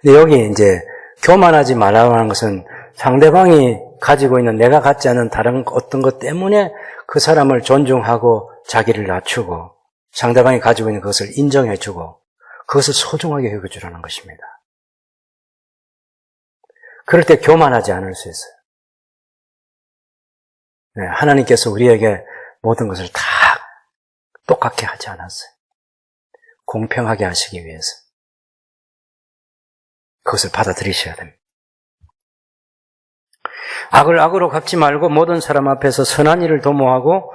근데 여기 이제 교만하지 말라고 하는 것은 상대방이 가지고 있는 내가 갖지 않은 다른 어떤 것 때문에 그 사람을 존중하고 자기를 낮추고 상대방이 가지고 있는 것을 인정해주고 그것을 소중하게 여겨주라는 것입니다. 그럴 때 교만하지 않을 수 있어요. 네, 하나님께서 우리에게 모든 것을 다 똑같게 하지 않았어요. 공평하게 하시기 위해서. 그것을 받아들이셔야 됩니다. 악을 악으로 갚지 말고 모든 사람 앞에서 선한 일을 도모하고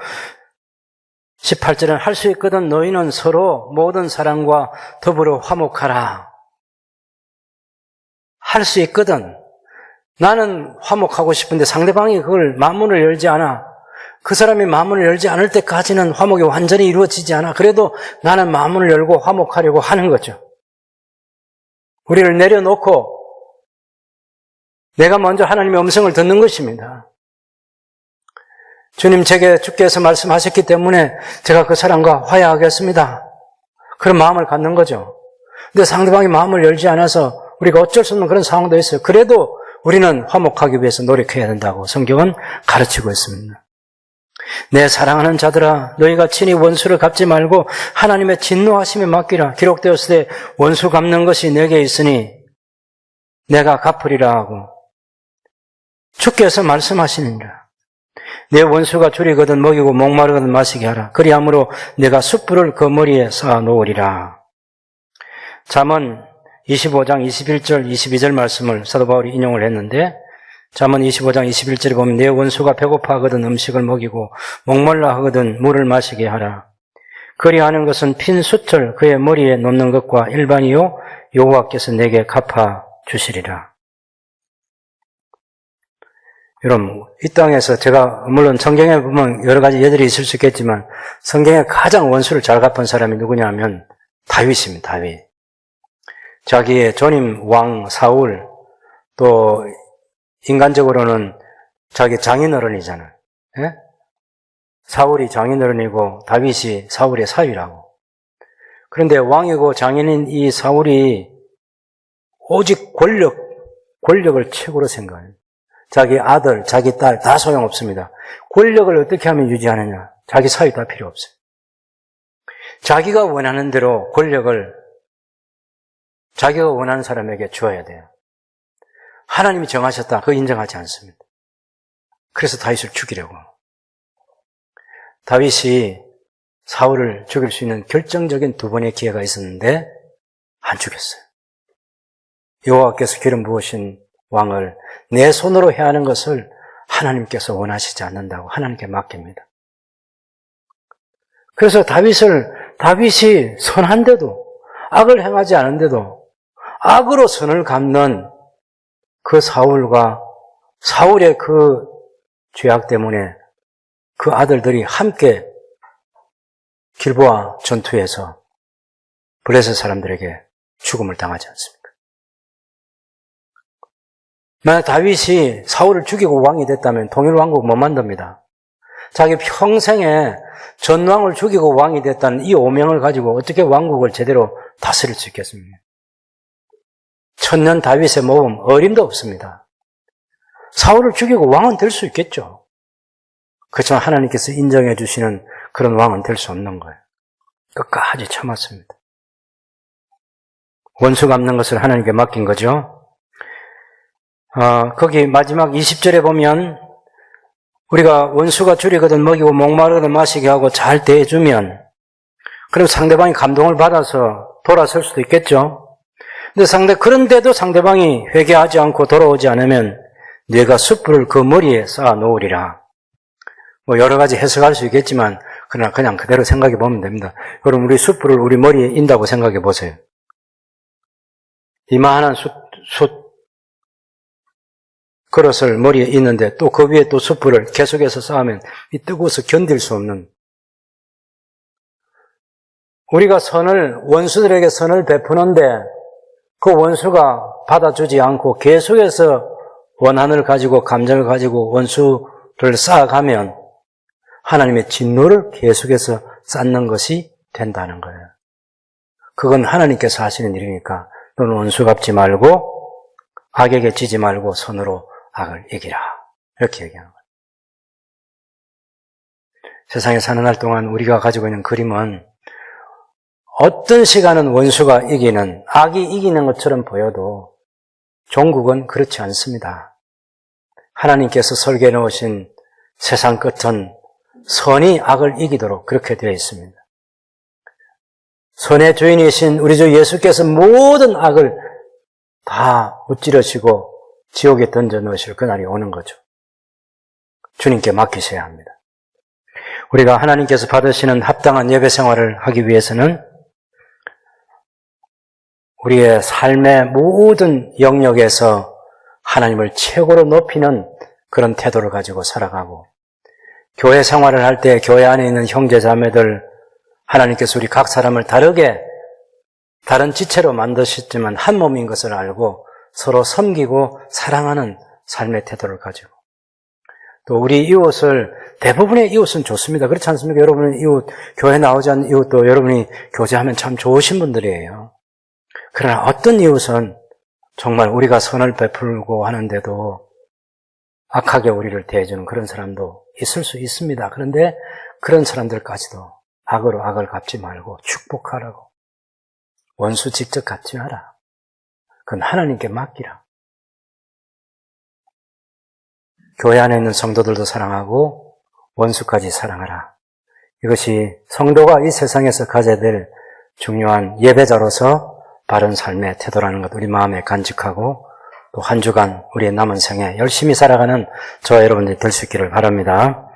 18절은 할 수 있거든 너희는 서로 모든 사람과 더불어 화목하라. 할 수 있거든. 나는 화목하고 싶은데 상대방이 그걸 마음문을 열지 않아. 그 사람이 마음문을 열지 않을 때까지는 화목이 완전히 이루어지지 않아. 그래도 나는 마음문을 열고 화목하려고 하는 거죠. 우리를 내려놓고 내가 먼저 하나님의 음성을 듣는 것입니다. 주님, 제게 주께서 말씀하셨기 때문에 제가 그 사람과 화해하겠습니다. 그런 마음을 갖는 거죠. 근데 상대방이 마음을 열지 않아서 우리가 어쩔 수 없는 그런 상황도 있어요. 그래도 우리는 화목하기 위해서 노력해야 된다고 성경은 가르치고 있습니다. 내 사랑하는 자들아, 너희가 친히 원수를 갚지 말고 하나님의 진노하심에 맡기라. 기록되었을 때 원수 갚는 것이 내게 있으니 내가 갚으리라 하고 주께서 말씀하시느니라. 내 원수가 줄이거든 먹이고 목마르거든 마시게 하라. 그리함으로 내가 숯불을 그 머리에 쌓아 놓으리라. 잠언 25장 21절 22절 말씀을 사도 바울이 인용을 했는데 잠언 25장 21절에 보면 내 원수가 배고파 하거든 음식을 먹이고 목말라 하거든 물을 마시게 하라. 그리하는 것은 핀 숯을 그의 머리에 놓는 것과 일반이요 여호와께서 내게 갚아 주시리라. 여러분, 이 땅에서 제가 물론 성경에 보면 여러 가지 예들이 있을 수 있겠지만 성경에 가장 원수를 잘 갚은 사람이 누구냐 하면 다윗입니다. 다윗. 자기의 전임 왕 사울, 또 인간적으로는 자기 장인어른이잖아요. 예? 사울이 장인어른이고 다윗이 사울의 사위라고. 그런데 왕이고 장인인 이 사울이 오직 권력을 최고로 생각해요. 자기 아들, 자기 딸 다 소용없습니다. 권력을 어떻게 하면 유지하느냐? 자기 사위 다 필요 없어요. 자기가 원하는 대로 권력을 자기가 원하는 사람에게 주어야 돼요. 하나님이 정하셨다. 그거 인정하지 않습니다. 그래서 다윗을 죽이려고. 다윗이 사울을 죽일 수 있는 결정적인 두 번의 기회가 있었는데 안 죽였어요. 여호와께서 기름 부으신 왕을 내 손으로 해야 하는 것을 하나님께서 원하시지 않는다고 하나님께 맡깁니다. 그래서 다윗이 선한데도 악을 행하지 않은데도 악으로 선을 갚는 그 사울의 그 죄악 때문에 그 아들들이 함께 길보아 전투에서 블레셋 사람들에게 죽음을 당하지 않습니까? 만약 다윗이 사울을 죽이고 왕이 됐다면 통일왕국 못 만듭니다. 자기 평생에 전왕을 죽이고 왕이 됐다는 이 오명을 가지고 어떻게 왕국을 제대로 다스릴 수 있겠습니까? 천년 다윗의 모범 어림도 없습니다. 사울을 죽이고 왕은 될 수 있겠죠. 그렇지만 하나님께서 인정해 주시는 그런 왕은 될 수 없는 거예요. 끝까지 참았습니다. 원수 갚는 것을 하나님께 맡긴 거죠. 거기 마지막 20절에 보면 우리가 원수가 줄이거든 먹이고 목마르거든 마시게 하고 잘 대해주면 그럼 상대방이 감동을 받아서 돌아설 수도 있겠죠. 근데 그런데도 상대방이 회개하지 않고 돌아오지 않으면 네가 숯불을 그 머리에 쌓아 놓으리라. 뭐 여러 가지 해석할 수 있겠지만 그러나 그냥 그대로 생각해 보면 됩니다. 여러분 우리 숯불을 우리 머리에 인다고 생각해 보세요. 이만한 숯 그릇을 머리에 있는데 또 그 위에 또 숯불을 계속해서 쌓으면 이 뜨거워서 견딜 수 없는, 우리가 원수들에게 선을 베푸는데 그 원수가 받아주지 않고 계속해서 원한을 가지고 감정을 가지고 원수를 쌓아가면 하나님의 진노를 계속해서 쌓는 것이 된다는 거예요. 그건 하나님께서 하시는 일이니까 너는 원수 갚지 말고 악에게 지지 말고 선으로 악을 이기라. 이렇게 얘기하는 거예요. 세상에 사는 날 동안 우리가 가지고 있는 그림은 어떤 시간은 원수가 이기는, 악이 이기는 것처럼 보여도 종국은 그렇지 않습니다. 하나님께서 설계해 놓으신 세상 끝은 선이 악을 이기도록 그렇게 되어 있습니다. 선의 주인이신 우리 주 예수께서 모든 악을 다 무찌르시고 지옥에 던져 넣으실 그날이 오는 거죠. 주님께 맡기셔야 합니다. 우리가 하나님께서 받으시는 합당한 예배 생활을 하기 위해서는 우리의 삶의 모든 영역에서 하나님을 최고로 높이는 그런 태도를 가지고 살아가고, 교회 생활을 할 때 교회 안에 있는 형제 자매들, 하나님께서 우리 각 사람을 다르게 다른 지체로 만드셨지만 한 몸인 것을 알고 서로 섬기고 사랑하는 삶의 태도를 가지고, 또 우리 이웃을, 대부분의 이웃은 좋습니다. 그렇지 않습니까? 여러분은 이웃, 교회 나오지 않는 이웃도 여러분이 교제하면 참 좋으신 분들이에요. 그러나 어떤 이웃은 정말 우리가 선을 베풀고 하는데도 악하게 우리를 대해주는 그런 사람도 있을 수 있습니다. 그런데 그런 사람들까지도 악으로 악을 갚지 말고 축복하라고. 원수 직접 갚지 마라. 그건 하나님께 맡기라. 교회 안에 있는 성도들도 사랑하고 원수까지 사랑하라. 이것이 성도가 이 세상에서 가져야 될 중요한 예배자로서 바른 삶의 태도라는 것 우리 마음에 간직하고, 또 한 주간 우리의 남은 생에 열심히 살아가는 저와 여러분들이 될 수 있기를 바랍니다.